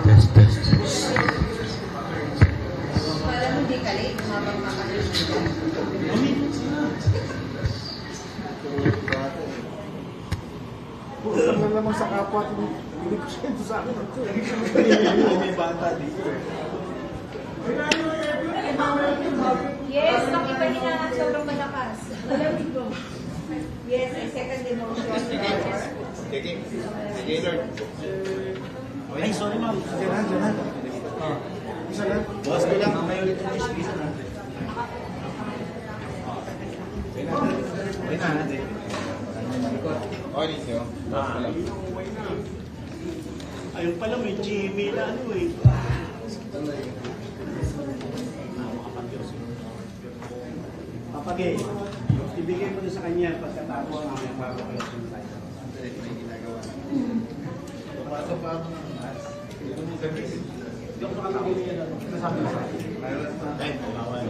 Test, test. Parang hindi ka late habang makakalit. Puro lang naman sa kapwa at hindi ko siya ito sa akin. May bata dito. Yes, nakiba niya ang sobrang malakas. Yes, I second the motion. Sige, Lord. Ay, sorry ma'am. Diyan. Isa lang. Boss ko lang. May ulit ang isa na. Okay na. Okay, niyo. Boss ko lang. Ayun pala, may Jimmy na ano eh. Papagay, ibigay mo na sa kanya pagkatapos ng aming papagay. May ginagawa. Pumasok pa ako ng mas. Ito mo gabi. Hindi ako nakatakin niya na. Nasabi na sa akin. Ay, bawal.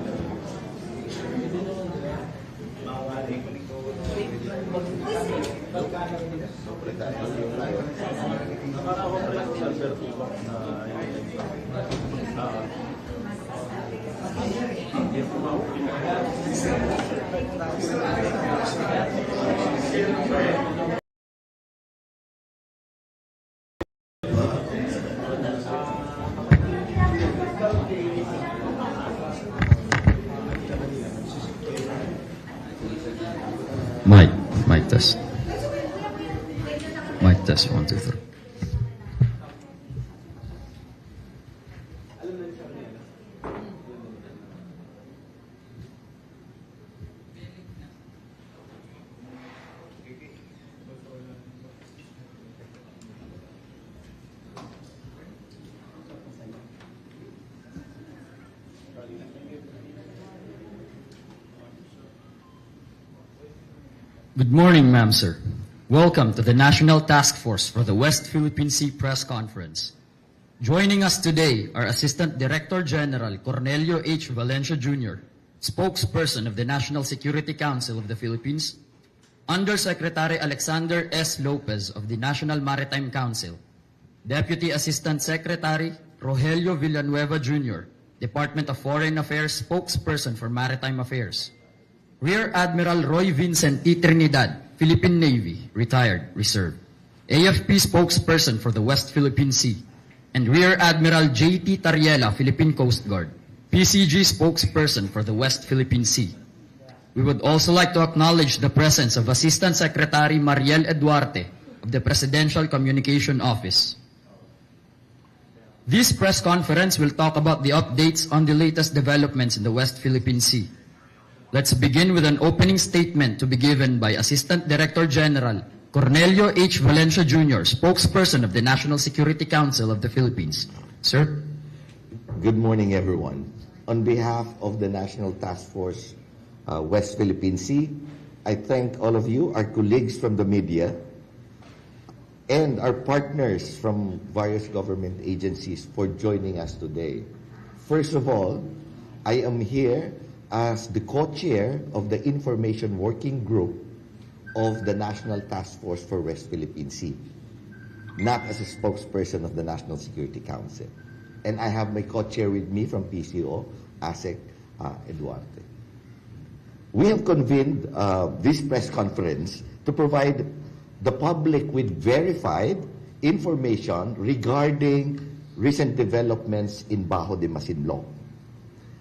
Bawal. Sobre tayo. Nakakawag lang sa Alberto na Mic test. Mic test, 1, 2, 3. Good morning, ma'am, sir. Welcome to the National Task Force for the West Philippine Sea Press Conference. Joining us today are Assistant Director General Cornelio H. Valencia Jr., Spokesperson of the National Security Council of the Philippines, Undersecretary Alexander S. Lopez of the National Maritime Council, Deputy Assistant Secretary Rogelio Villanueva Jr., Department of Foreign Affairs Spokesperson for Maritime Affairs, Rear Admiral Roy Vincent T. Trinidad, Philippine Navy, retired, reserve, AFP spokesperson for the West Philippine Sea, and Rear Admiral J.T. Tariela, Philippine Coast Guard, PCG spokesperson for the West Philippine Sea. We would also like to acknowledge the presence of Assistant Secretary Mariel Eduarte of the Presidential Communication Office. This press conference will talk about the updates on the latest developments in the West Philippine Sea. Let's begin with an opening statement to be given by Assistant Director General Cornelio H. Valencia Jr., spokesperson of the National Security Council of the Philippines. Sir? Good morning, everyone. On behalf of the National Task Force West Philippine Sea, I thank all of you, our colleagues from the media, and our partners from various government agencies for joining us today. First of all, I am here as the co-chair of the Information Working Group of the National Task Force for West Philippine Sea, not as a spokesperson of the National Security Council. And I have my co-chair with me from PCO, ASEC Eduarte. We have convened this press conference to provide the public with verified information regarding recent developments in Bajo de Masinloc.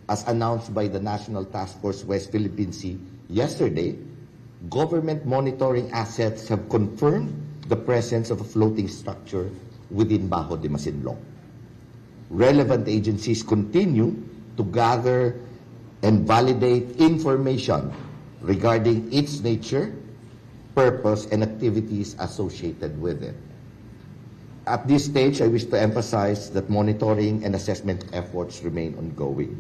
As announced by the National Task Force West Philippine Sea yesterday, government monitoring assets have confirmed the presence of a floating structure within Bajo de Masinloc. Relevant agencies continue to gather and validate information regarding its nature, purpose, and activities associated with it. At this stage, I wish to emphasize that monitoring and assessment efforts remain ongoing.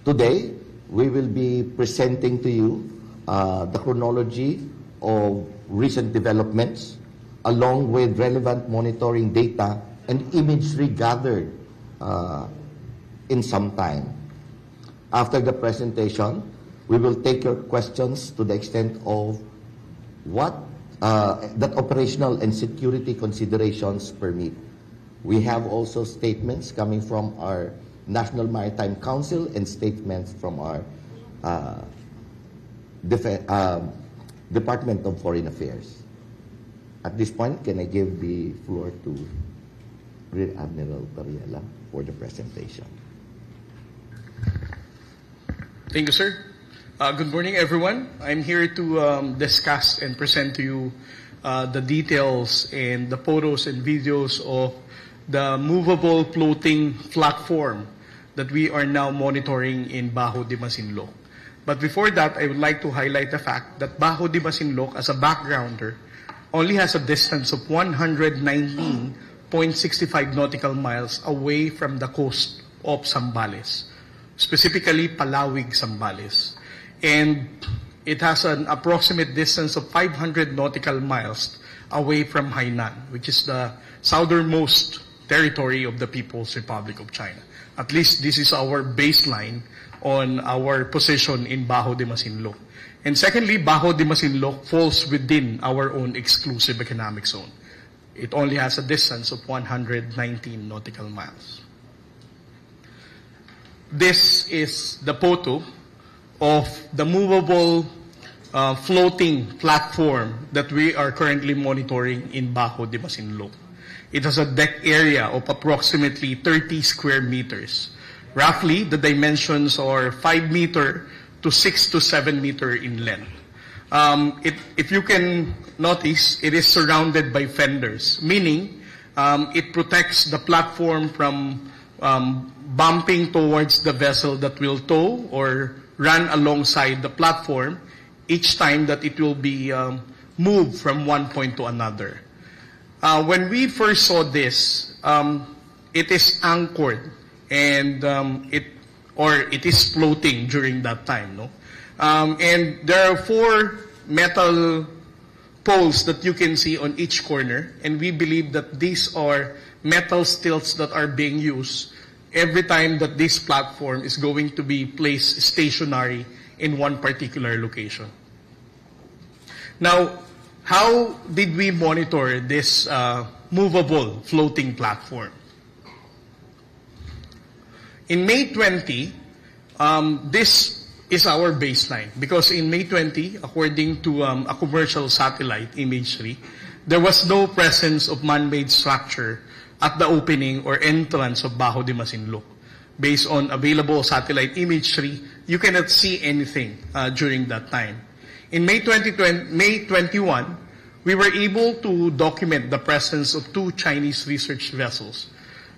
Today, we will be presenting to you the chronology of recent developments along with relevant monitoring data and imagery gathered in some time. After the presentation, we will take your questions to the extent of what that operational and security considerations permit. We have also statements coming from our National Maritime Council and statements from our Department of Foreign Affairs. At this point, can I give the floor to Rear Admiral Pariela for the presentation? Thank you, sir. Good morning, everyone. I'm here to discuss and present to you the details and the photos and videos of the movable floating platform that we are now monitoring in Bajo de Masinloc. But before that, I would like to highlight the fact that Bajo de Masinloc, as a backgrounder, only has a distance of 119.65 nautical miles away from the coast of Zambales, specifically Palawig, Zambales. And it has an approximate distance of 500 nautical miles away from Hainan, which is the southernmost territory of the People's Republic of China. At least this is our baseline on our position in Bajo de Masinloc. And secondly, Bajo de Masinloc falls within our own exclusive economic zone. It only has a distance of 119 nautical miles. This is the photo of the movable floating platform that we are currently monitoring in Bajo de Masinloc. It has a deck area of approximately 30 square meters. Roughly, the dimensions are 5 meter to 6 to 7 meter in length. If you can notice, it is surrounded by fenders, meaning it protects the platform from bumping towards the vessel that will tow or run alongside the platform each time that it will be moved from one point to another. When we first saw this, it is anchored and it is floating during that time, no? And there are 4 metal poles that you can see on each corner, and we believe that these are metal stilts that are being used every time that this platform is going to be placed stationary in one particular location. Now, how did we monitor this movable floating platform? In May 20, this is our baseline, because in May 20, according to a commercial satellite imagery, there was no presence of man-made structure at the opening or entrance of Bajo de Masinloc. Based on available satellite imagery, you cannot see anything during that time. In May 21, we were able to document the presence of 2 Chinese research vessels,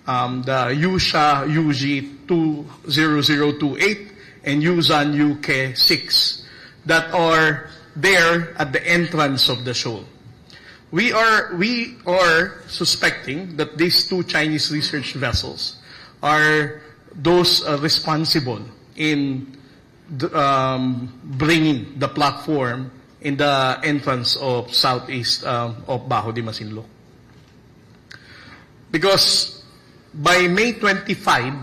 the Yusha UG 20028 and Yuzhan UK 6, that are there at the entrance of the shoal. We are suspecting that these 2 Chinese research vessels are those responsible in bringing the platform in the entrance of southeast of Bajo de Masinloc. Because by May 25,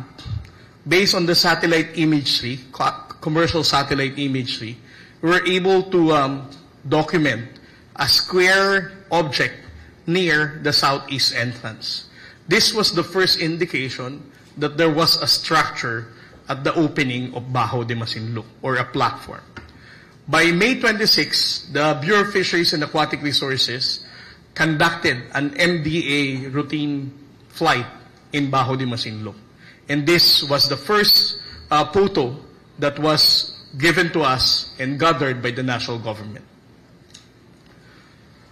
based on the satellite imagery, commercial satellite imagery, we were able to document a square object near the southeast entrance. This was the first indication that there was a structure at the opening of Bajo de Masinloc, or a platform. By May 26, the Bureau of Fisheries and Aquatic Resources conducted an MDA routine flight in Bajo de Masinloc. And this was the first photo that was given to us and gathered by the national government.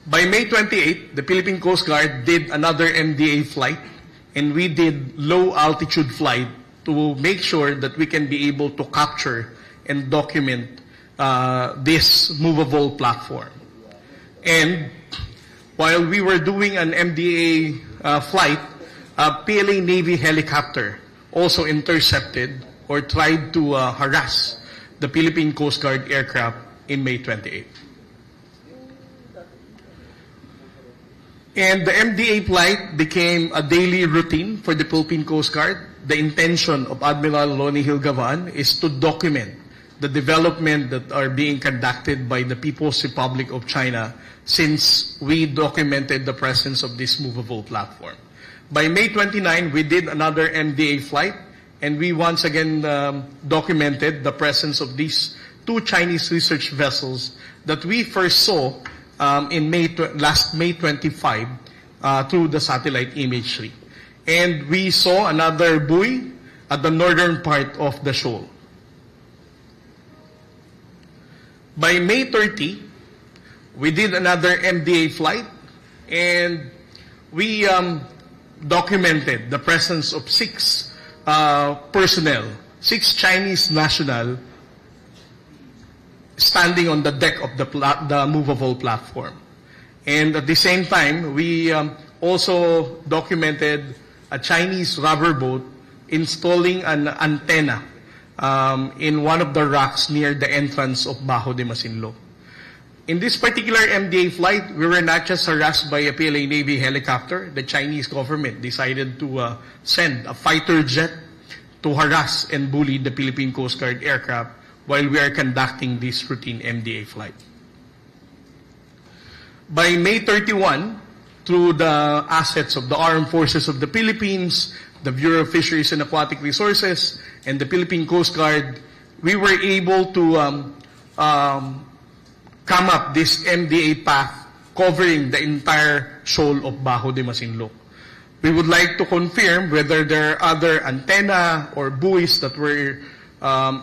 By May 28, the Philippine Coast Guard did another MDA flight, and we did low altitude flight to make sure that we can be able to capture and document this movable platform. And while we were doing an MDA flight, a PLA Navy helicopter also intercepted or tried to harass the Philippine Coast Guard aircraft in May 28. And the MDA flight became a daily routine for the Philippine Coast Guard. The intention of Admiral Lonnie Hilgavan is to document the development that are being conducted by the People's Republic of China since we documented the presence of this movable platform. By May 29, we did another MDA flight, and we once again documented the presence of these two Chinese research vessels that we first saw in last May 25 through the satellite imagery. And we saw another buoy at the northern part of the shoal. By May 30, we did another MDA flight, and we documented the presence of 6 personnel, 6 Chinese national standing on the deck of the movable platform. And at the same time, we also documented a Chinese rubber boat installing an antenna in one of the rocks near the entrance of Bajo de Masinloc. In this particular MDA flight, we were not just harassed by a PLA Navy helicopter. The Chinese government decided to send a fighter jet to harass and bully the Philippine Coast Guard aircraft while we are conducting this routine MDA flight. By May 31, through the assets of the Armed Forces of the Philippines, the Bureau of Fisheries and Aquatic Resources, and the Philippine Coast Guard, we were able to come up this MDA path covering the entire shoal of Bajo de Masinloc. We would like to confirm whether there are other antenna or buoys that were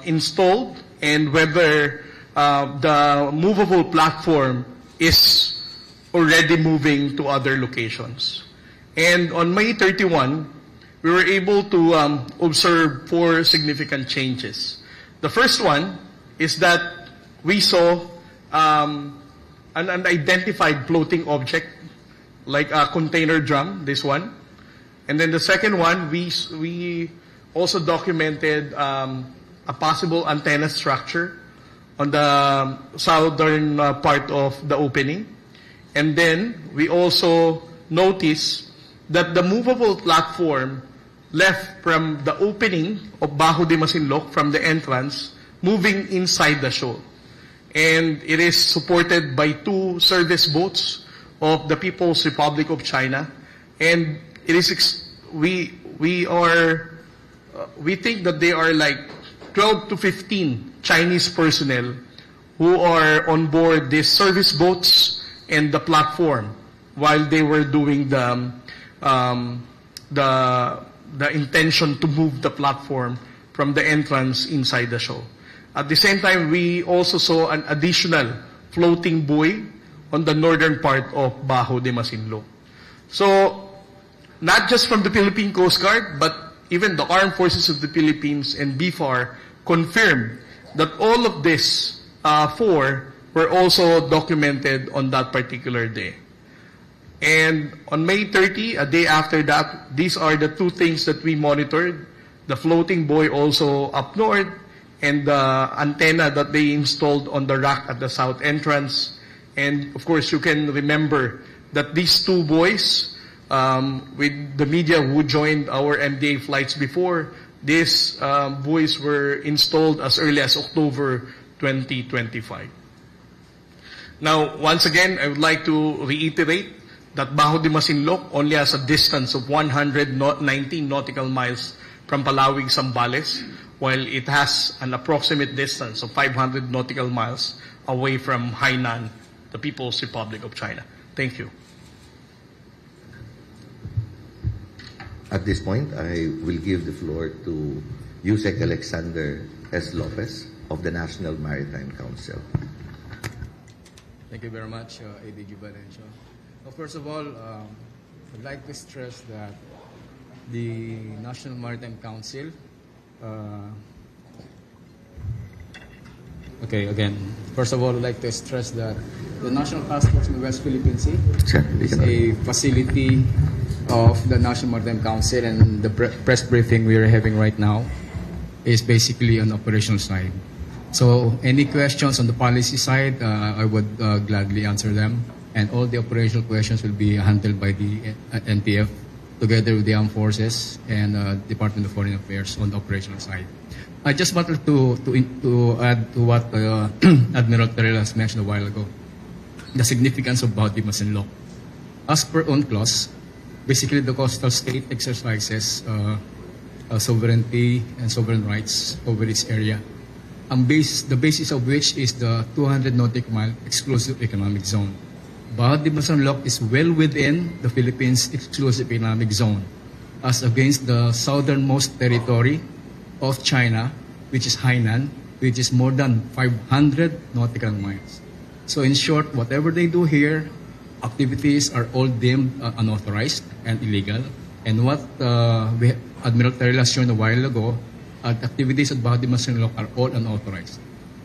installed and whether the movable platform is already moving to other locations. And on May 31, we were able to observe 4 significant changes. The first one is that we saw an unidentified floating object, like a container drum, this one. And then the second one, we also documented a possible antenna structure on the southern part of the opening. And then we also noticed that the movable platform left from the opening of Bajo de Masinloc, from the entrance, moving inside the shoal. And it is supported by 2 service boats of the People's Republic of China. And it is we think that they are like 12 to 15 Chinese personnel who are on board these service boats and the platform while they were doing the intention to move the platform from the entrance inside the shoal. At the same time, we also saw an additional floating buoy on the northern part of Bajo de Masinloc. So, not just from the Philippine Coast Guard, but even the Armed Forces of the Philippines and BFAR confirmed that all of this 4 were also documented on that particular day. And on May 30, a day after that, these are the 2 things that we monitored. The floating buoy also up north, and the antenna that they installed on the rock at the south entrance. And of course, you can remember that these 2 buoys, with the media who joined our MDA flights before, these buoys were installed as early as October 2025. Now, once again, I would like to reiterate that Bajo de Masinloc only has a distance of 119 nautical miles from Palawig, Zambales, while it has an approximate distance of 500 nautical miles away from Hainan, the People's Republic of China. Thank you. At this point, I will give the floor to Yusek Alexander S. Lopez of the National Maritime Council. Thank you very much, ADG Valencia. Well, first of all, I'd like to stress that the National Maritime Council, first of all, I'd like to stress that the National Task Force in the West Philippine Sea is a facility of the National Maritime Council, and the press briefing we are having right now is basically on the operational side. So any questions on the policy side, I would gladly answer them, and all the operational questions will be handled by the NPF together with the Armed Forces and Department of Foreign Affairs on the operational side. I just wanted to add to what Admiral Perelas mentioned a while ago, the significance of Bajo de Masinloc. As per UNCLOS, basically the coastal state exercises sovereignty and sovereign rights over its area. The basis of which is the 200 nautical mile exclusive economic zone. Bajo de Masinloc is well within the Philippines exclusive economic zone, as against the southernmost territory of China, which is Hainan, which is more than 500 nautical miles. So in short, whatever they do here, activities are all deemed unauthorized and illegal. And what Admiral Perelas shown a while ago, activities at Bajo de Masinloc are all unauthorized.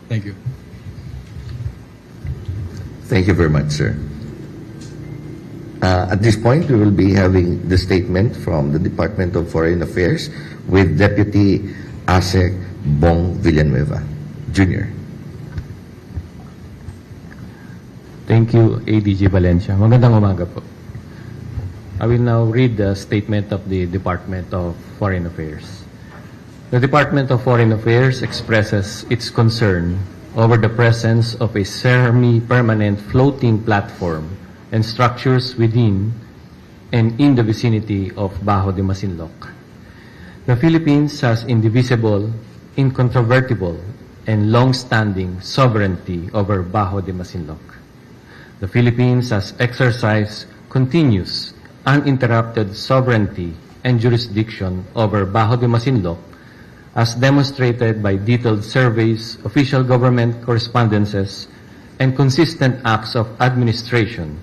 Thank you. Thank you very much, sir. At this point, we will be having the statement from the Department of Foreign Affairs with Deputy ASEC Bong Villanueva, Jr. Thank you, ADG Valencia. Magandang umaga po. I will now read the statement of the Department of Foreign Affairs. The Department of Foreign Affairs expresses its concern over the presence of a semi-permanent floating platform and structures within and in the vicinity of Bajo de Masinloc. The Philippines has indivisible, incontrovertible, and long-standing sovereignty over Bajo de Masinloc. The Philippines has exercised continuous, uninterrupted sovereignty and jurisdiction over Bajo de Masinloc, as demonstrated by detailed surveys, official government correspondences, and consistent acts of administration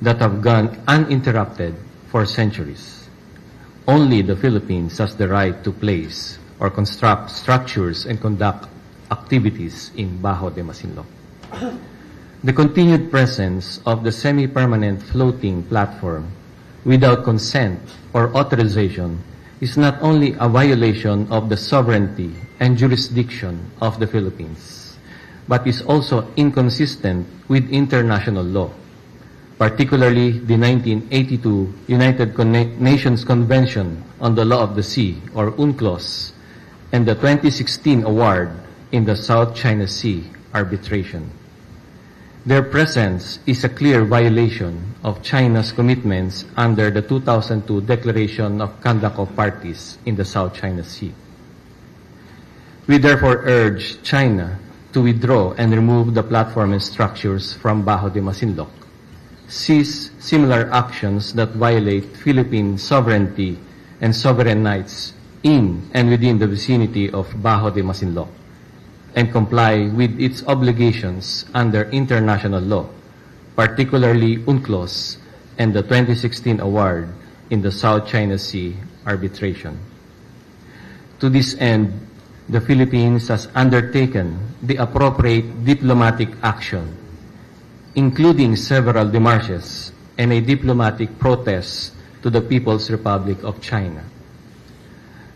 that have gone uninterrupted for centuries. Only the Philippines has the right to place or construct structures and conduct activities in Bajo de Masinloc. The continued presence of the semi-permanent floating platform without consent or authorization is not only a violation of the sovereignty and jurisdiction of the Philippines, but is also inconsistent with international law, particularly the 1982 United Nations Convention on the Law of the Sea, or UNCLOS, and the 2016 award in the South China Sea arbitration. Their presence is a clear violation of China's commitments under the 2002 Declaration of Conduct of Parties in the South China Sea. We therefore urge China to withdraw and remove the platform and structures from Bajo de Masinloc, cease similar actions that violate Philippine sovereignty and sovereign rights in and within the vicinity of Bajo de Masinloc, and comply with its obligations under international law, particularly UNCLOS and the 2016 award in the South China Sea arbitration. To this end, the Philippines has undertaken the appropriate diplomatic action, including several démarches and a diplomatic protest to the People's Republic of China.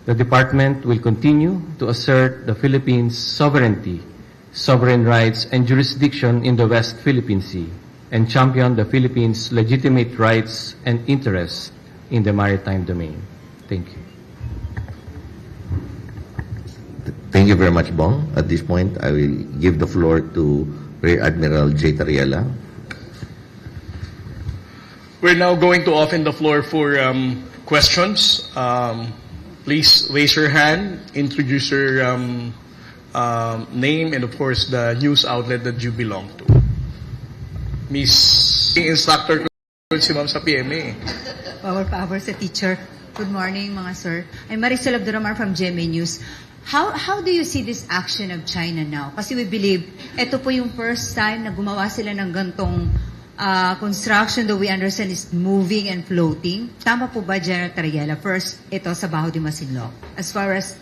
The Department will continue to assert the Philippines' sovereignty, sovereign rights, and jurisdiction in the West Philippine Sea, and champion the Philippines' legitimate rights and interests in the maritime domain. Thank you. Thank you very much, Bong. At this point, I will give the floor to Rear Admiral J. Tariela. We're now going to open the floor for questions. Please raise your hand, introduce your name, and of course the news outlet that you belong to. Miss Instructor ko si Ma'am sa PMA. Power sa teacher. Good morning, mga sir. I'm Maricel Abdurrahman from GMA News. How do you see this action of China now? Kasi we believe, ito po yung first time na gumawa sila ng gantong construction that we understand is moving and floating. Tama po ba, General Tariela? First, ito sa Bajo de Masinloc. As far as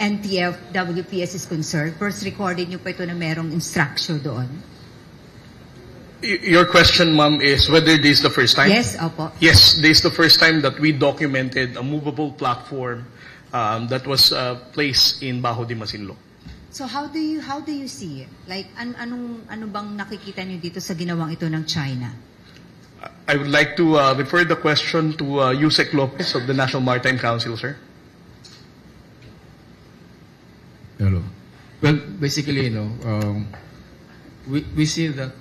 NTF, WPS is concerned, first recorded nyo pa ito na merong instruction doon? Your question, ma'am, is whether this is the first time? Yes, opo. Yes, this is the first time that we documented a movable platform that was placed in Bajo de Masinloc. So how do you see it? Like ano bang nakikita niyo dito sa ginawang ito ng China? I would like to refer the question to Yusek Lopez of the National Maritime Council, sir. basically, we see that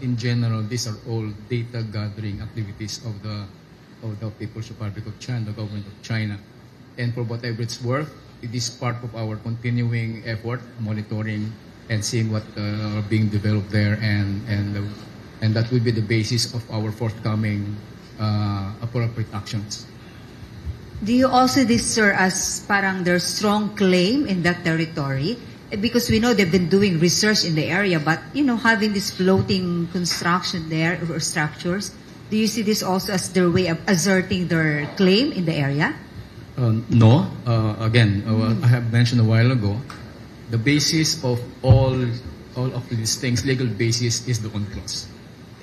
in general, these are all data gathering activities of the People's Republic of China, the government of China. And for whatever it's worth, it is part of our continuing effort, monitoring and seeing what are being developed there, and that will be the basis of our forthcoming appropriate actions. Do you also this, sir, as parang there's strong claim in that territory? Because we know they've been doing research in the area, but, having this floating construction there or structures, do you see this also as their way of asserting their claim in the area? No. Again, I have mentioned a while ago, the basis of all of these things, legal basis, is the UNCLOS.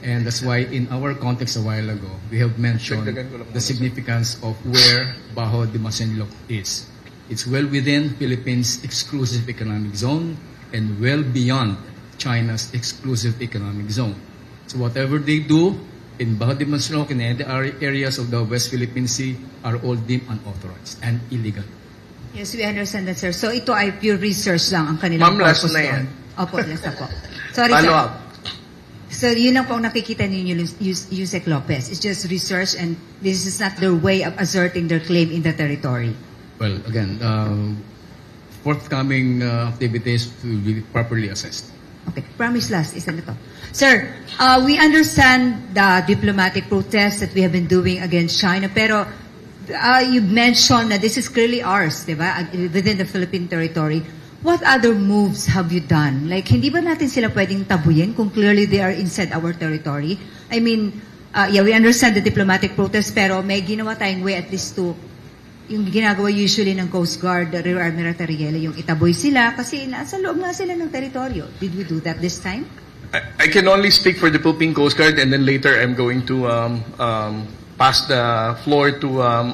And that's why in our context a while ago, we have mentioned the significance of where Bajo de Masinloc is. It's well within Philippines' exclusive economic zone and well beyond China's exclusive economic zone. So whatever they do in Bajo de Masinloc and other areas of the West Philippine Sea are all deemed unauthorized and illegal. Yes, we understand that, sir. So ito ay pure research lang ang kanilang Ma'am, last purpose na doon. yan. Opo, last na po. Sorry, Follow sir. up. So yun lang po ang nakikita ninyo, Yusek Lopez. It's just research and this is not their way of asserting their claim in the territory. Well, again, forthcoming activities will be properly assessed. Okay, promise last, isa na to. Sir, we understand the diplomatic protests that we have been doing against China, pero you mentioned that this is clearly ours, di ba? Within the Philippine territory. What other moves have you done? Like, hindi ba natin sila pwedeng tabuyin kung clearly they are inside our territory? I mean, we understand the diplomatic protests, pero may ginawa tayong way at least to yung ginagawa usually ng Coast Guard, Rear Admiral Tariela, yung itaboy sila kasi nasa loob nga sila ng teritoryo. Did we do that this time? I can only speak for the Philippine Coast Guard, and then later I'm going to pass the floor to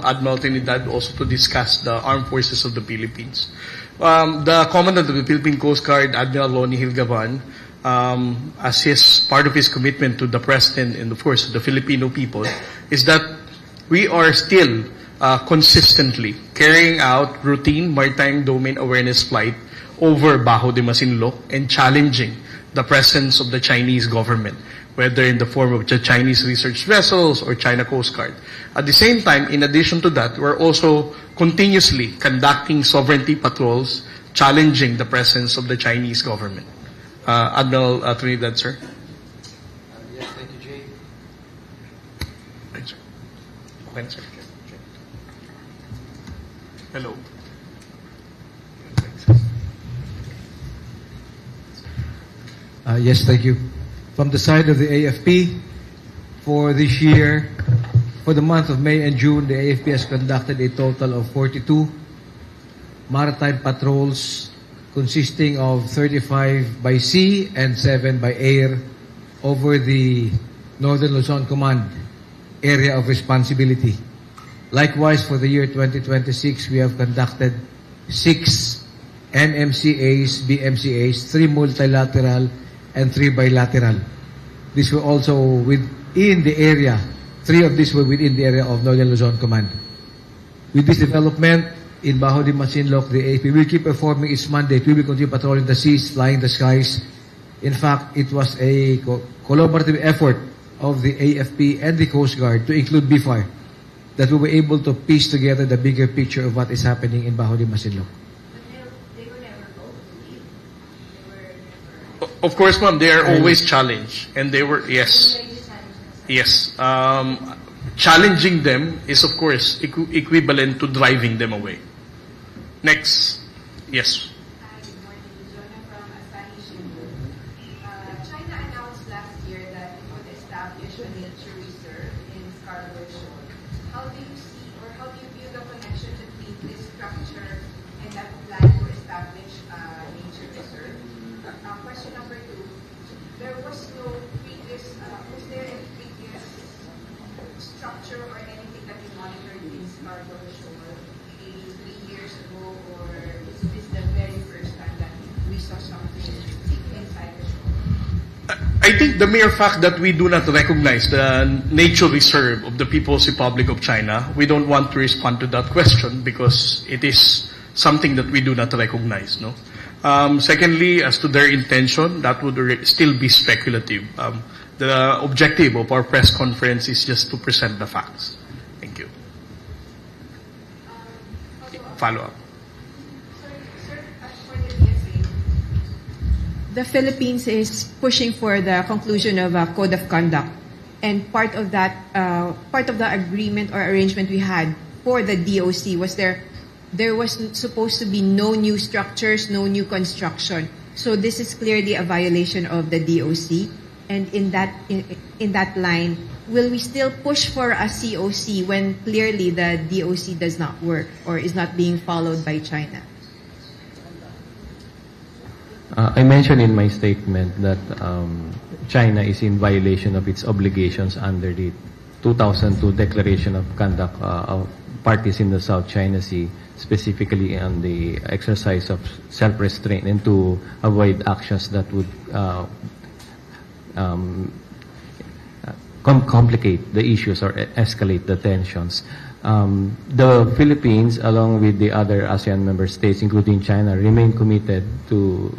Admiral Trinidad also to discuss the armed forces of the Philippines. The Commandant of the Philippine Coast Guard, Admiral Loni Hilgavan, as part of his commitment to the President and of course the Filipino people, is that we are still consistently carrying out routine maritime domain awareness flight over Bajo de Masinloc and challenging the presence of the Chinese government, whether in the form of the Chinese research vessels or China Coast Guard. At the same time, in addition to that, we're also continuously conducting sovereignty patrols, challenging the presence of the Chinese government. Admiral Trinidad, sir. Yes, thank you, Jay. Thanks, sir. Thanks, sir. Hello. Yes, thank you. From the side of the AFP, for this year, for the month of May and June, the AFP has conducted a total of 42 maritime patrols consisting of 35 by sea and 7 by air over the Northern Luzon Command area of responsibility. Likewise, for the year 2026, we have conducted 6 NMCAs, BMCAs, 3 multilateral, and 3 bilateral. These were also within the area. 3 of these were within the area of Northern Luzon Command. With this development in Bajo de Masinloc, the AFP will keep performing its mandate. We will continue patrolling the seas, flying the skies. In fact, it was a collaborative effort of the AFP and the Coast Guard to include BFAR that we were able to piece together the bigger picture of what is happening in Bajo de Masinloc. Of course, ma'am, they are always challenged, and they were yes. Challenging them is, of course, equivalent to driving them away. Next, yes. China announced last year that it would establish a nature reserve in Scarborough Shoal. How do you see, or how do you view the connection between this structure and that plan to establish a nature reserve? Question number 2, there was no previous, was there any previous structure or anything that you monitored in Scarborough Shoal maybe 3 years ago, or is this the very first time that we saw something inside the shoal? I think the mere fact that we do not recognize the nature reserve of the People's Republic of China, we don't want to respond to that question because it is something that we do not recognize, no? Secondly, as to their intention, that would still be speculative. The objective of our press conference is just to present the facts. Thank you. Follow-up. Sir, for the DFA, the Philippines is pushing for the conclusion of a code of conduct, and part of the agreement or arrangement we had for the DOC was there was supposed to be no new structures, no new construction. So this is clearly a violation of the DOC. And in that line, will we still push for a COC when clearly the DOC does not work or is not being followed by China? I mentioned in my statement that China is in violation of its obligations under the 2002 Declaration of Conduct of Parties in the South China Sea, specifically on the exercise of self-restraint and to avoid actions that would complicate the issues or escalate the tensions. The Philippines, along with the other ASEAN member states, including China, remain committed to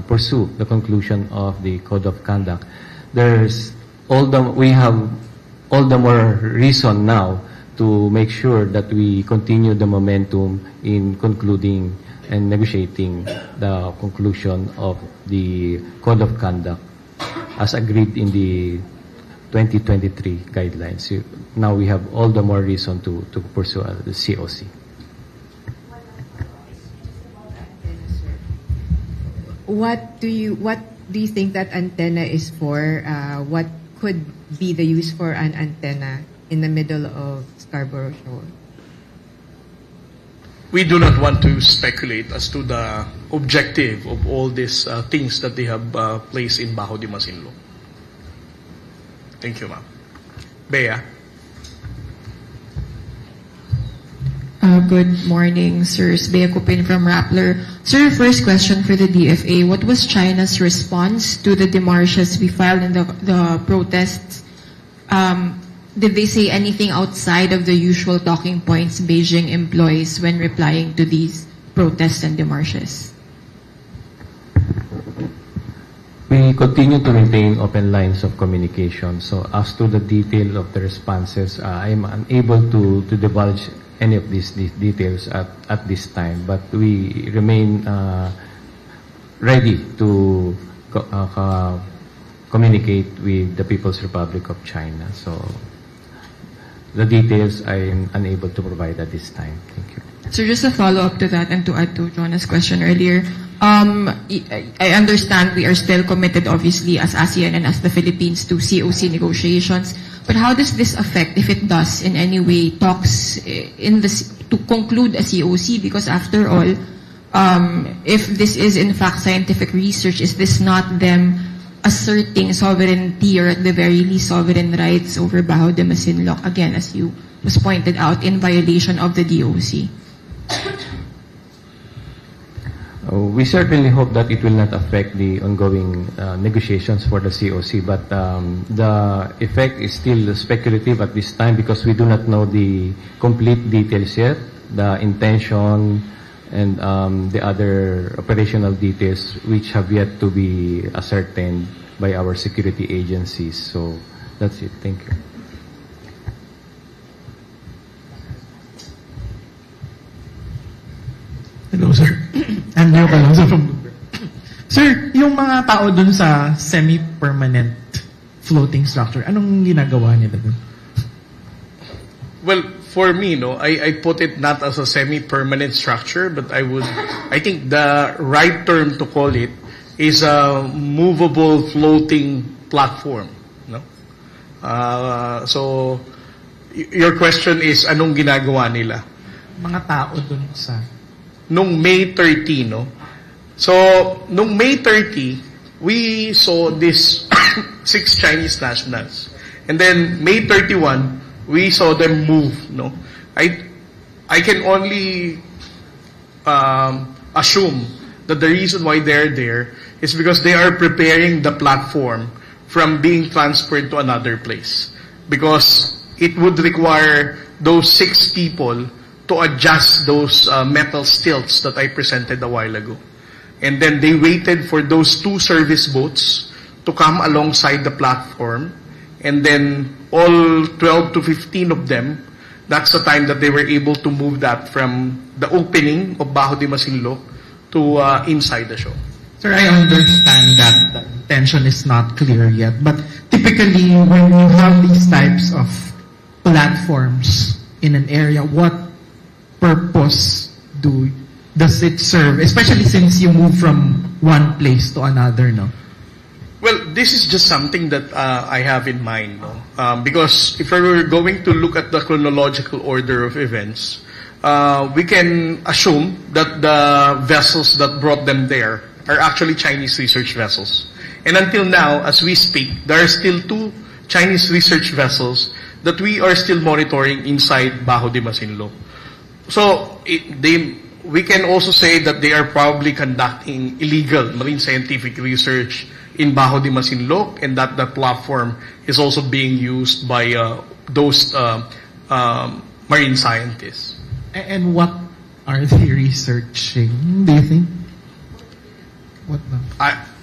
pursue the conclusion of the Code of Conduct. We have all the more reason now to make sure that we continue the momentum in concluding and negotiating the conclusion of the Code of Conduct as agreed in the 2023 guidelines. Now we have all the more reason to pursue the COC. What do you think that antenna is for? What could be the use for an antenna in the middle of Scarborough Shoal? We do not want to speculate as to the objective of all these things that they have placed in Bajo de Masinloc. Thank you, ma'am. Bea. Good morning, sirs. Bea Cupin from Rappler. Sir, first question for the DFA. What was China's response to the demarches we filed in the protests? Did they say anything outside of the usual talking points Beijing employs when replying to these protests and demarches? We continue to maintain open lines of communication. So as to the detail of the responses, I am unable to divulge any of these details at this time. But we remain ready to communicate with the People's Republic of China. So the details I am unable to provide at this time. Thank you. So just a follow-up to that and to add to Jonah's question earlier, I understand we are still committed, obviously, as ASEAN and as the Philippines to COC negotiations. But how does this affect, if it does in any way, talks to conclude a COC? Because after all, if this is in fact scientific research, is this not them asserting sovereignty or at the very least sovereign rights over Bajo de Masinloc, again, as you was pointed out, in violation of the DOC? We certainly hope that it will not affect the ongoing negotiations for the COC, but the effect is still speculative at this time because we do not know the complete details yet, the intention and the other operational details which have yet to be ascertained by our security agencies. So that's it. Thank you. Hello, sir. I'm Leo Calonzo from Bloomberg. Sir, yung mga tao dun sa semi-permanent floating structure, anong ginagawa nila dun? Well, for me, I put it not as a semi-permanent structure, but I think the right term to call it is a movable floating platform. So, your question is, anong ginagawa nila? Mga tao dun sa... Nung May 30, So, nung May 30, we saw this 6 Chinese nationals. And then, May 31, we saw them move, I can only assume that the reason why they're there is because they are preparing the platform from being transferred to another place. Because it would require those 6 people to adjust those metal stilts that I presented a while ago. And then they waited for those 2 service boats to come alongside the platform. And then all 12 to 15 of them, that's the time that they were able to move that from the opening of Bajo de Masinloc to inside the shoal. Sir, I understand that the intention is not clear yet, but typically when you have these types of platforms in an area, what purpose does it serve? Especially since you move from one place to another, no? Well, this is just something that I have in mind, no? Because if we were going to look at the chronological order of events, we can assume that the vessels that brought them there are actually Chinese research vessels. And until now, as we speak, there are still 2 Chinese research vessels that we are still monitoring inside Bajo de Masinloc. So we can also say that they are probably conducting illegal marine scientific research in Bajo de Masinloc, and that the platform is also being used by those marine scientists. And what are they researching, do you think? What now?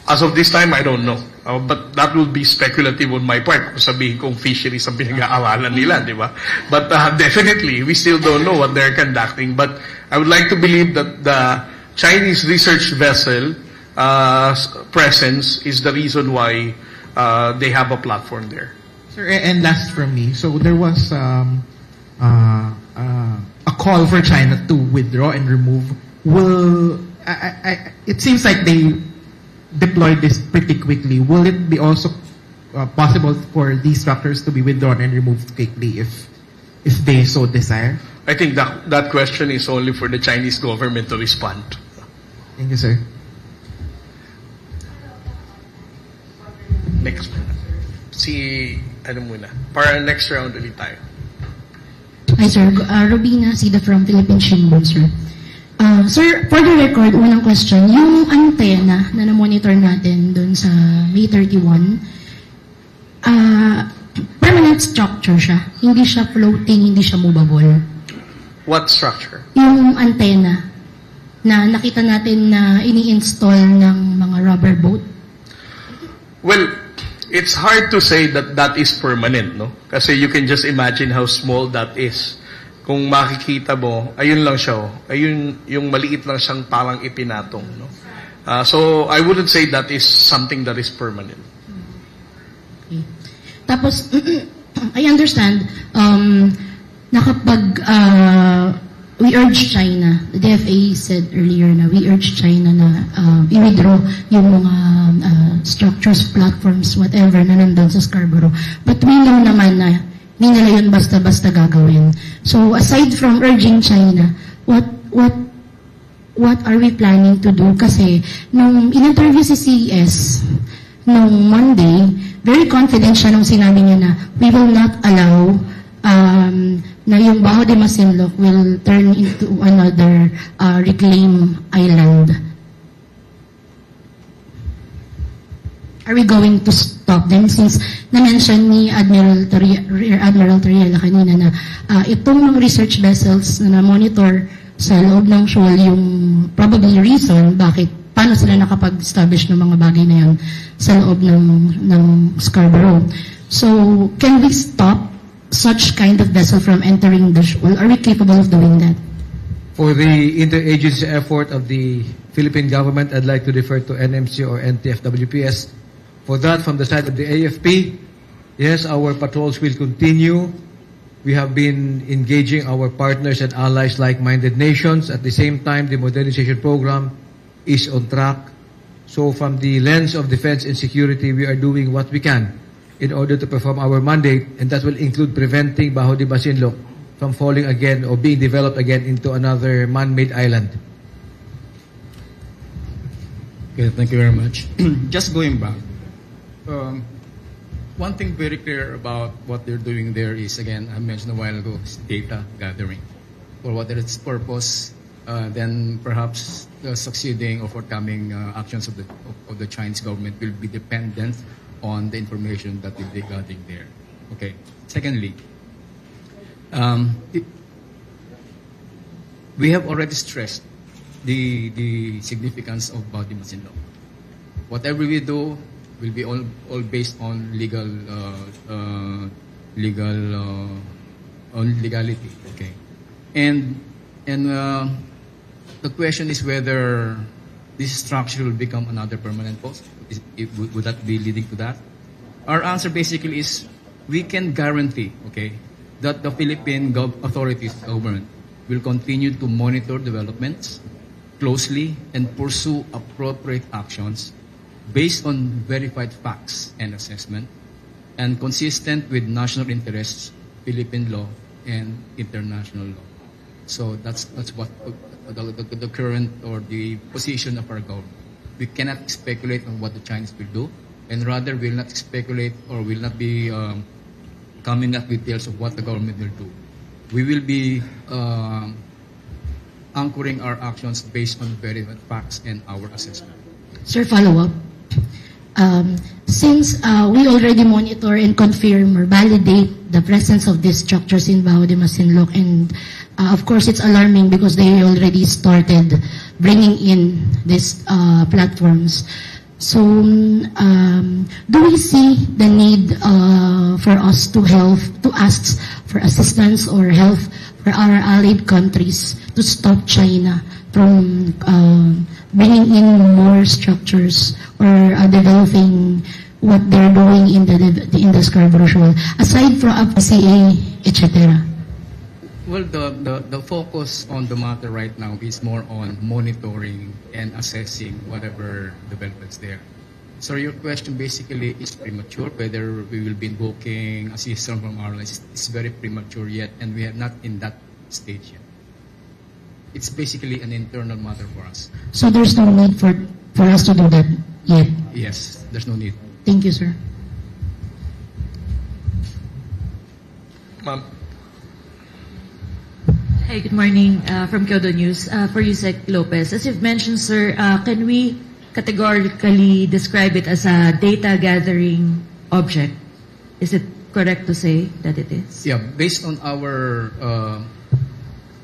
As of this time, I don't know. But that will be speculative on my part kung sabihin kong fisheries ang pinag-aaralan nila, di ba? But definitely, we still don't know what they're conducting. But I would like to believe that the Chinese research vessel presence is the reason why they have a platform there. Sir, and last from me, so there was a call for China to withdraw and remove. It seems like they deployed this pretty quickly. Will it be also possible for these structures to be withdrawn and removed quickly if they so desire? I think that question is only for the Chinese government to respond. Thank you, sir. Next. Para next round ulit tayo. Hi, sir. Robina Sida from Philippine Shimbun, sir. Sir, for the record, unang question, yung antenna na na-monitor natin dun sa May 31, permanent structure siya. Hindi siya floating, hindi siya movable. What structure? Yung antenna na nakita natin na ini-install ng mga rubber boat. Well, it's hard to say that that is permanent, no? Kasi you can just imagine how small that is. Kung makikita mo, ayun lang siya, ayun yung maliit lang siyang parang ipinatong, no? So I wouldn't say that is something that is permanent. Okay. Tapos I understand na kapag we urge China, the DFA said earlier na we urge China na i-withdraw yung mga structures, platforms, whatever na nandun sa Scarborough. But we know naman na hindi nila yun basta-basta gagawin. So aside from urging China, what are we planning to do? Kasi nung in-interview si CES nung Monday, very confident siya nung sinabi niya na we will not allow na yung Bajo de Masinloc will turn into another reclaimed island. Are we going to stop them? Since na-mention ni Rear Admiral Toriela kanina na itong mga research vessels na na-monitor sa loob ng shoal yung probably reason paano sila nakapag-establish ng mga bagay na yun sa loob ng Scarborough. So, can we stop such kind of vessel from entering the shoal? Are we capable of doing that? For the interagency effort of the Philippine government, I'd like to defer to NMC or NTFWPS. For that, from the side of the AFP, yes, our patrols will continue. We have been engaging our partners and allies, like-minded nations. At the same time, the modernization program is on track. So from the lens of defense and security, we are doing what we can in order to perform our mandate, and that will include preventing Bajo de Masinloc from falling again or being developed again into another man-made island. Okay, thank you very much. Just going back, one thing very clear about what they're doing there is, again, I mentioned a while ago, is data gathering. For what its purpose, then perhaps the succeeding or forthcoming actions of the Chinese government will be dependent on the information that will be gathering there. Okay. Secondly, we have already stressed the significance of Bajo de Masinloc. Whatever we do will be all based on legality. Okay, and the question is whether this structure will become another permanent post. Would that be leading to that? Our answer basically is we can guarantee, okay, that the Philippine authorities, government, will continue to monitor developments closely and pursue appropriate actions based on verified facts and assessment and consistent with national interests, Philippine law, and international law. So that's what the current or the position of our government. We cannot speculate on what the Chinese will do, and rather will not speculate or will not be coming up with details of what the government will do. We will be anchoring our actions based on verified facts and our assessment. Sir, follow-up. Since we already monitor and confirm or validate the presence of these structures in Bajo de Masinloc, and of course it's alarming because they already started bringing in these platforms. So do we see the need for us to ask for assistance or help for our allied countries to stop China from bringing in more structures or developing what they're doing in the Scarborough Shoal, aside from FCA, etc.? Well, the focus on the matter right now is more on monitoring and assessing whatever developments there. So your question basically is premature, whether we will be invoking assistance from our allies. It's very premature yet, and we are not in that stage yet. It's basically an internal matter for us. So there's no need for us to do that yet? Yes, there's no need. Thank you, sir. Ma'am. Hi, good morning from Kyoto News. For Yusek Lopez, as you've mentioned, sir, can we categorically describe it as a data gathering object? Is it correct to say that it is? Yeah, based on our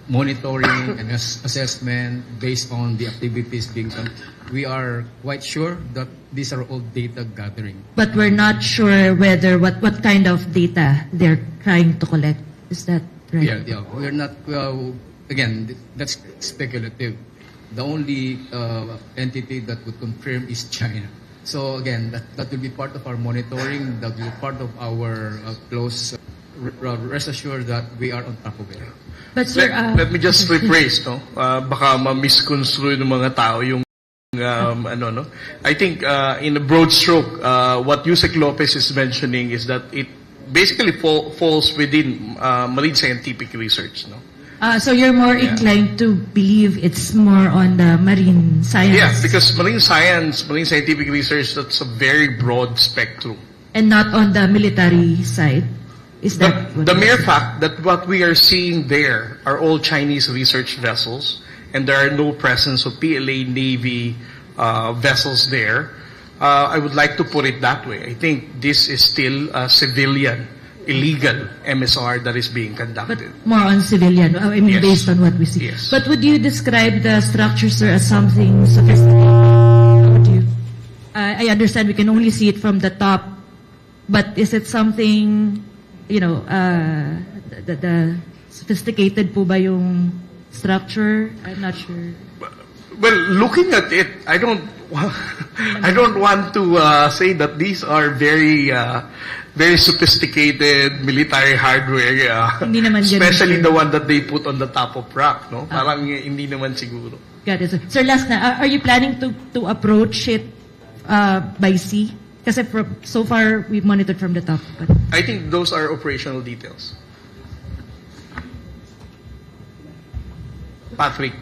monitoring and assessment, based on the activities being done, we are quite sure that these are all data gathering. But we're not sure whether what kind of data they're trying to collect. Is that right? Yeah, we're not, again, that's speculative. The only entity that would confirm is China. So again, that will be part of our monitoring, that will be part of our close, rest assured that we are on top of it. But sir, let me just rephrase, no? Baka ma-misconstrue ng mga tao yung no? I think in a broad stroke, what Yusek Lopez is mentioning is that it basically falls within marine scientific research, no? So you're more inclined to believe it's more on the marine science? Yeah, because marine science, marine scientific research, that's a very broad spectrum. And not on the military side? Is that the mere fact that what we are seeing there are all Chinese research vessels, and there are no presence of PLA Navy vessels there, I would like to put it that way. I think this is still a civilian, illegal MSR that is being conducted. But more on civilian, I mean, yes. based on what we see. Yes. But would you describe the structure, sir, as something sophisticated? Would you? I understand we can only see it from the top, but is it something, the sophisticated po ba yung structure? I'm not sure. Well, looking at it, I don't want to say that these are very sophisticated military hardware, especially the one that they put on the top of rack, no? Parang hindi naman siguro. Got it, sir. Sir, last na, are you planning to approach it by sea? Kasi so far, we've monitored from the top. But I think those are operational details. Patrick.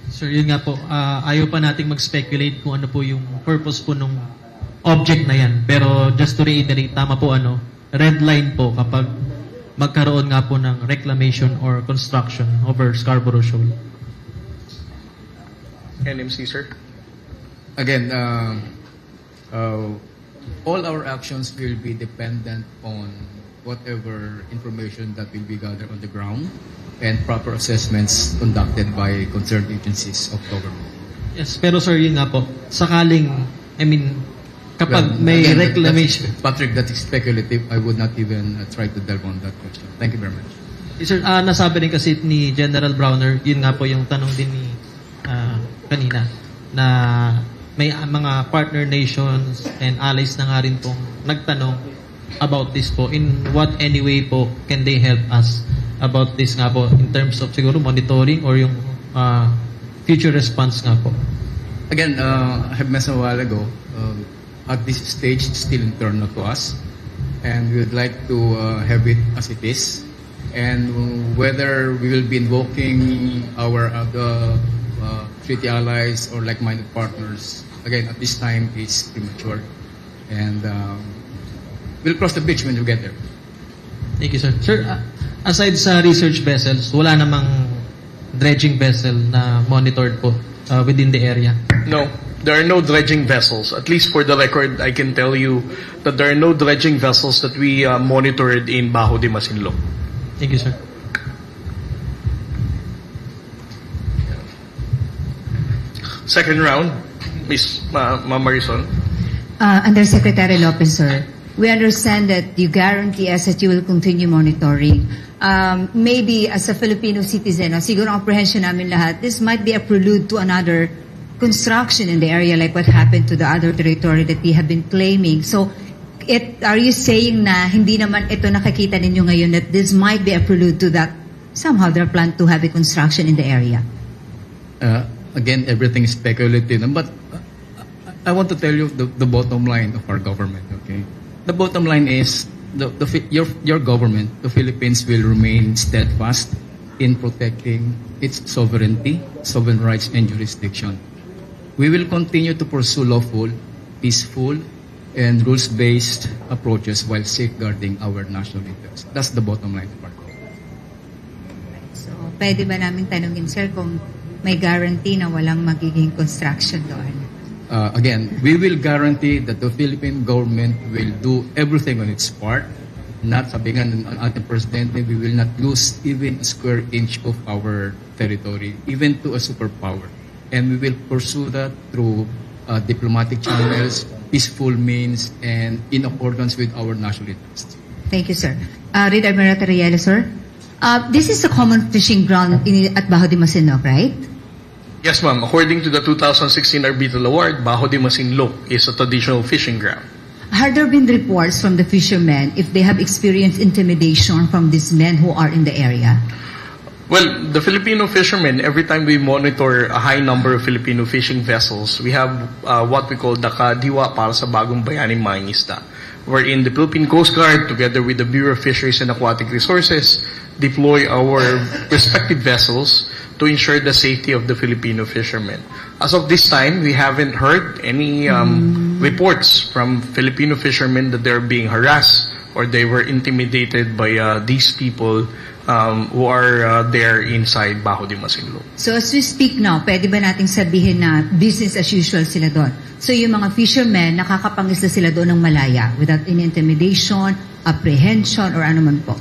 Sir, yun nga po, ayaw pa nating mag-speculate kung ano po yung purpose po nung object na yan. Pero just to reiterate, tama po red line po kapag magkaroon nga po ng reclamation or construction over Scarborough Shoal. NMC, sir. Again, all our actions will be dependent on whatever information that will be gathered on the ground. and proper assessments conducted by concerned agencies of government. Yes, pero sir, yun nga po, sakaling, kapag Well, may again, reclamation. Patrick, that is speculative. I would not even try to delve on that question. Thank you very much. Sir, nasabi rin kasi ni General Browner, yun nga po yung tanong din ni kanina, na may mga partner nations and allies na nga rin pong nagtanong about this po. In what any way po can they help us about this nga po in terms of siguro monitoring or yung future response nga po? Again, I have mentioned a while ago, at this stage, it's still internal to us, and we would like to have it as it is. And whether we will be invoking our other treaty allies or like-minded partners, again, at this time, is premature. And we'll cross the bridge when we get there. Thank you, sir. Sir, aside sa research vessels, wala namang dredging vessel na monitored po within the area? No, there are no dredging vessels. At least for the record, I can tell you that there are no dredging vessels that we monitored in Bajo de Masinloc. Thank you, sir. Second round, Ms. Ma'am Marisol. Undersecretary Lopez, sir, we understand that you guarantee us that you will continue monitoring. Maybe as a Filipino citizen, siguro ang apprehension namin lahat, this might be a prelude to another construction in the area like what happened to the other territory that we have been claiming. So, are you saying na hindi naman ito nakakita ninyo ngayon that this might be a prelude to that? Somehow they're planned to have a construction in the area. Again, everything is speculative. But I want to tell you the bottom line of our government. Okay, the bottom line is your government, the Philippines, will remain steadfast in protecting its sovereignty, sovereign rights, and jurisdiction. We will continue to pursue lawful, peaceful, and rules-based approaches while safeguarding our national interests. That's the bottom line of our government. So, pwede ba namin tanungin, sir, kung may guarantee na walang magiging construction doon? Again, we will guarantee that the Philippine government will do everything on its part. Not sabi nga ng ating presidente, we will not lose even a square inch of our territory, even to a superpower. And we will pursue that through diplomatic channels, peaceful means, and in accordance with our national interests. Thank you, sir. Reed Admiral Riela, sir. This is a common fishing ground at Bajo de Masinloc, right? Yes, ma'am. According to the 2016 Arbitral Award, Bajo de Masinloc is a traditional fishing ground. Have there been reports from the fishermen if they have experienced intimidation from these men who are in the area? Well, the Filipino fishermen, every time we monitor a high number of Filipino fishing vessels, we have what we call the Kadiwa para sa Bagong Bayaning Mangingisda, wherein the Philippine Coast Guard, together with the Bureau of Fisheries and Aquatic Resources, deploy our respective vessels to ensure the safety of the Filipino fishermen. As of this time, we haven't heard any reports from Filipino fishermen that they're being harassed or they were intimidated by these people who are there inside Bajo de Masinloc. So as we speak now, pwede ba nating sabihin na business as usual sila doon? So yung mga fishermen, nakakapangisda sila doon ng malaya without any intimidation, apprehension, or ano man po?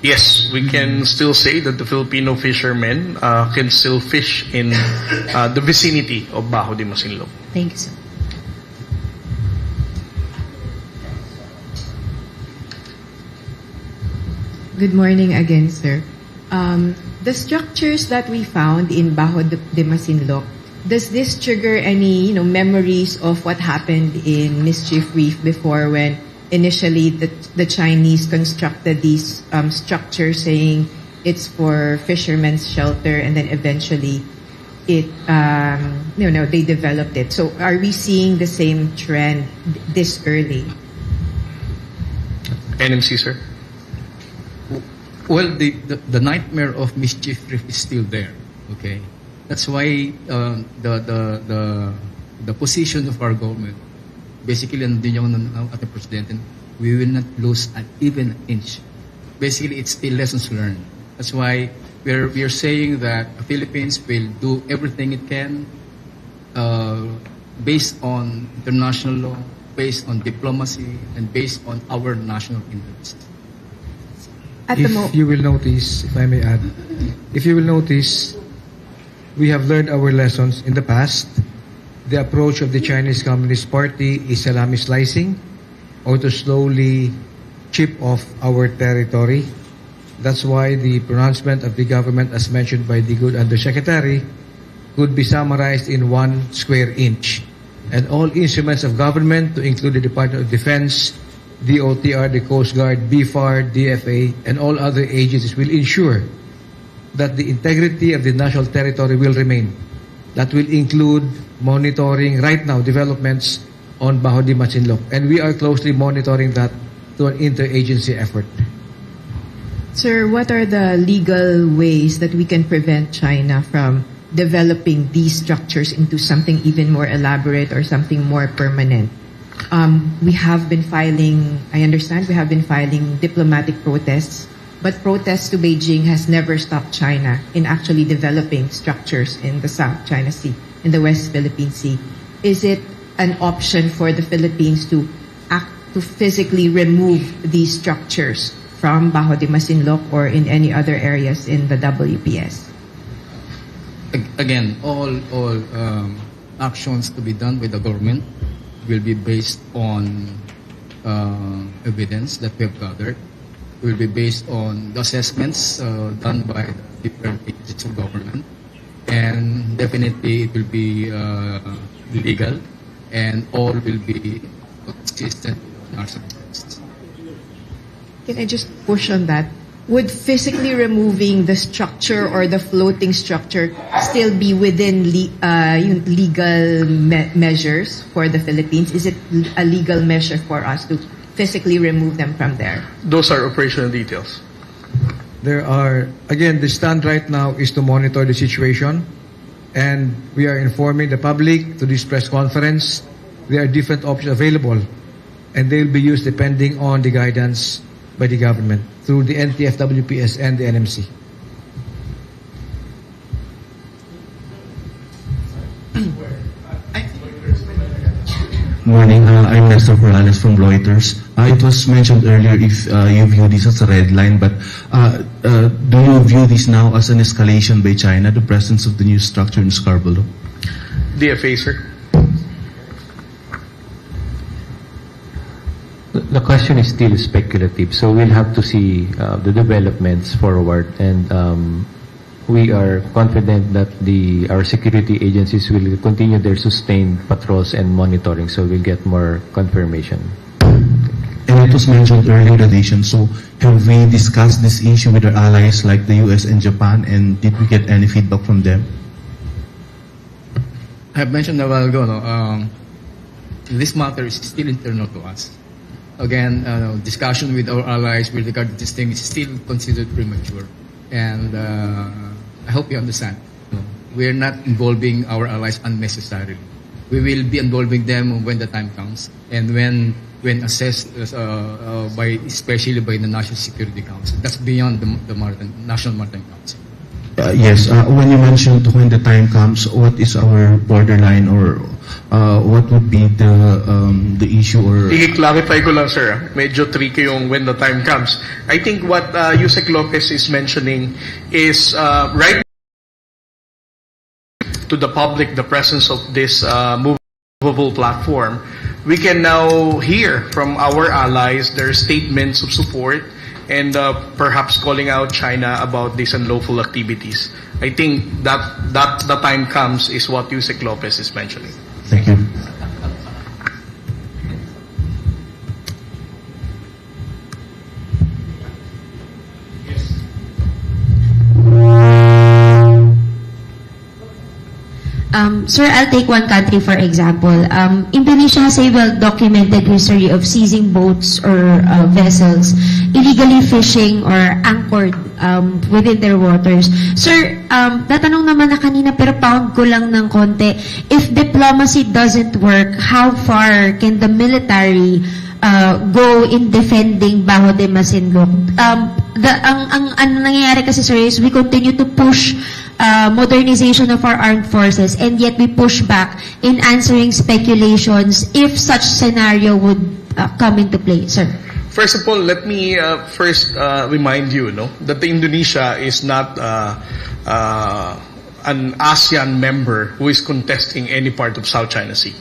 Yes, we can still say that the Filipino fishermen can still fish in the vicinity of Bajo de Masinloc. Thank you, sir. Good morning again, sir. The structures that we found in Bajo de Masinloc, does this trigger any, memories of what happened in Mischief Reef before when initially the Chinese constructed these structures saying it's for fishermen's shelter, and then eventually it, they developed it. So are we seeing the same trend this early? NMC, sir. Well, the nightmare of Mischief Reef is still there. Okay, that's why the position of our government, basically, nandun yung at the president, we will not lose even an inch. Basically, it's still lessons learned. That's why we are saying that the Philippines will do everything it can, based on international law, based on diplomacy, and based on our national interests. At the If you will notice, if I may add, if you will notice, we have learned our lessons in the past. The approach of the Chinese Communist Party is salami slicing, or to slowly chip off our territory. That's why the pronouncement of the government, as mentioned by the good Undersecretary, could be summarized in 1 square inch. And all instruments of government, to include the Department of Defense, DOTR, the Coast Guard, BFAR, DFA, and all other agencies will ensure that the integrity of the national territory will remain. That will include monitoring right now developments on Bajo de Masinloc. And we are closely monitoring that to an interagency effort. Sir, what are the legal ways that we can prevent China from developing these structures into something even more elaborate or something more permanent? We have been filing, I understand we have been filing diplomatic protests, but protests to Beijing has never stopped China in actually developing structures in the South China Sea, in the West Philippine Sea. Is it an option for the Philippines to physically remove these structures from Bajo de Masinloc or in any other areas in the WPS? Again, all actions to be done by the government will be based on evidence that we have gathered. Will be based on the assessments done by the different agencies of government, and definitely it will be legal, and all will be consistent with our standards. Can I just push on that? Would physically removing the structure or the floating structure still be within legal measures for the Philippines? Is it a legal measure for us to physically remove them from there? Those are operational details. There are, again, the stand right now is to monitor the situation, and we are informing the public to this press conference. There are different options available, and they will be used depending on the guidance by the government through the NTF, WPS, and the NMC. Morning, I'm Nestor Corrales from Reuters. It was mentioned earlier if you view this as a red line, but do you view this now as an escalation by China, the presence of the new structure in Scarborough? DFA, sir. The question is still speculative, so we'll have to see the developments forward, and we are confident that our security agencies will continue their sustained patrols and monitoring, so we'll get more confirmation. And it was mentioned earlier, the nation, so have we discussed this issue with our allies like the US and Japan, and did we get any feedback from them? I have mentioned a while ago, this matter is still internal to us. Again, discussion with our allies with regard to this thing is still considered premature. And I hope you understand. We are not involving our allies unnecessarily. We will be involving them when the time comes, and when assessed especially by the National Security Council. That's beyond the National Maritime Council. Yes, when you mentioned when the time comes, what is our borderline, or what would be the issue? Or I-clarify ko lang, sir. Medyo tricky yung when the time comes. I think what Yusek Lopez is mentioning is right to the public the presence of this movable platform. We can now hear from our allies their statements of support, and perhaps calling out China about these unlawful activities. I think that the time comes is what Yusek Lopez is mentioning. Thank you. Sir, I'll take one country for example. Indonesia has a well-documented history of seizing boats or vessels illegally fishing or anchored within their waters. Sir, tatanong naman na kanina pero pound ko lang ng konti. If diplomacy doesn't work, how far can the military go in defending Bajo de Masinloc? Ang nangyayari kasi, sir, is we continue to push modernization of our armed forces, and yet we push back in answering speculations if such scenario would come into play, sir. First of all, let me first remind you, that Indonesia is not an ASEAN member who is contesting any part of South China Sea.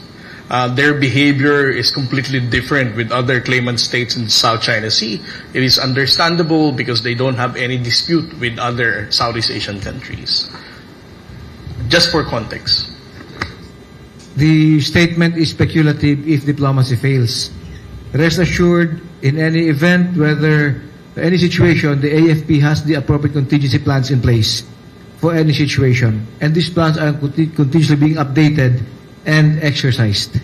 Their behavior is completely different with other claimant states in the South China Sea. It is understandable because they don't have any dispute with other Southeast Asian countries. Just for context. The statement is speculative if diplomacy fails. Rest assured, in any event, whether any situation, the AFP has the appropriate contingency plans in place for any situation. And these plans are continuously being updated and exercised.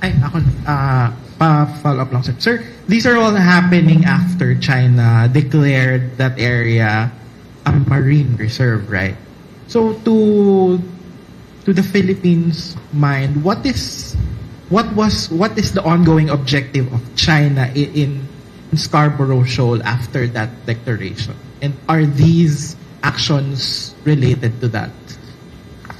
Ay, ako, pa-follow up lang, sir. Sir, these are all happening after China declared that area a marine reserve, right? So, to the Philippines' mind, what is the ongoing objective of China in Scarborough Shoal after that declaration? And are these actions related to that?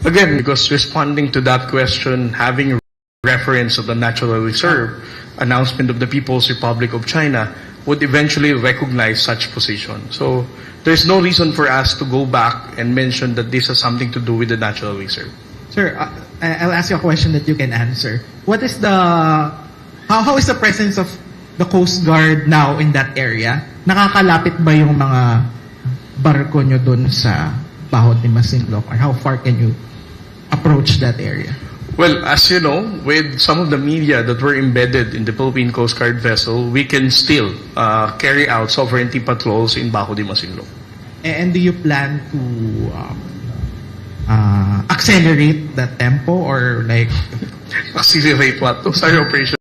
Again, because responding to that question, having reference of the natural reserve, announcement of the People's Republic of China would eventually recognize such position. So there's no reason for us to go back and mention that this has something to do with the natural reserve. Sir, I'll ask you a question that you can answer. What is how is the presence of the Coast Guard now in that area? Nakakalapit ba yung mga barko nyo dun sa Bajo de Masinloc? Or how far can you approach that area? Well, as you know, with some of the media that were embedded in the Philippine Coast Guard vessel, we can still carry out sovereignty patrols in Bajo de Masinloc. And do you plan to accelerate the tempo or like... Accelerate what? Those are operations.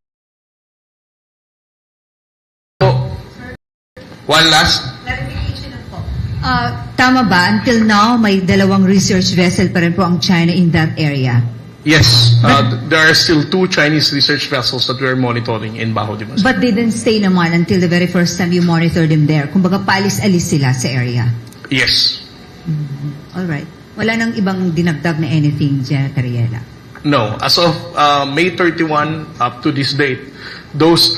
One last. Tama ba, until now, may dalawang research vessel pa rin po ang China in that area? Yes, there are still 2 Chinese research vessels that we are monitoring in Bajo de Masinloc. But they didn't stay naman until the very first time you monitored them there. Kumbaga, palis-alis sila sa area. Yes. Alright. Wala nang ibang dinagdag na anything, Janet Ariela? No. As of May 31 up to this date, those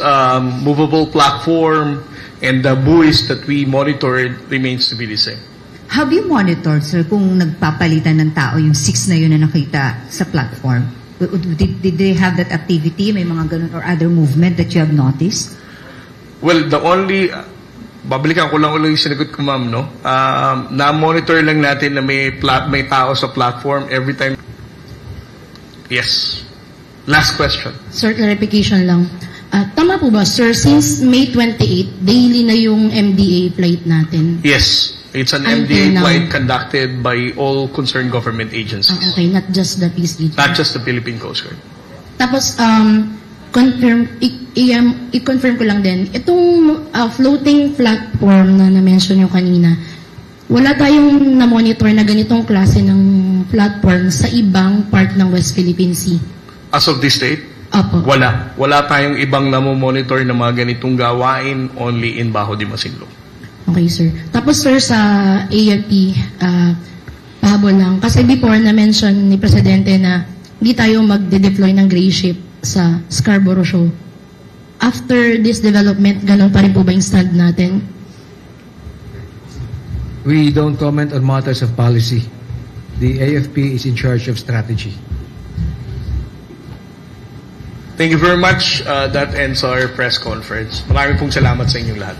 movable platform and the buoys that we monitored remains to be the same. Have you monitored, sir, kung nagpapalitan ng tao yung 6 na yun na nakita sa platform? Did they have that activity? May mga ganun or other movement that you have noticed? Well, the only... babalikan ko lang ulit yung sinagot ko, ma'am, no? Na-monitor lang natin na may tao sa platform every time. Yes. Last question. Sir, clarification lang. Tama po ba, sir, since May 28, daily na yung MDA flight natin? Yes. It's an Until MDA now. flight conducted by all concerned government agencies. Okay, not just the PSDG. Not just the Philippine Coast Guard. Tapos, i-confirm ko lang din, itong floating platform na na-mention nyo kanina, wala tayong na-monitor na ganitong klase ng platform sa ibang part ng West Philippine Sea. As of this date? Apo. Wala. Wala tayong ibang namomonitor na mga ganitong gawain, only in Bajo de Masinloc. Okay, sir. Tapos, sir, sa AFP, pahabol lang. Kasi before na-mention ni Presidente na hindi tayo mag-deploy ng gray ship sa Scarborough Shoal. After this development, ganun pa rin po ba yung stand natin? We don't comment on matters of policy. The AFP is in charge of strategy. Thank you very much. That ends our press conference. Maraming pong salamat sa inyong lahat.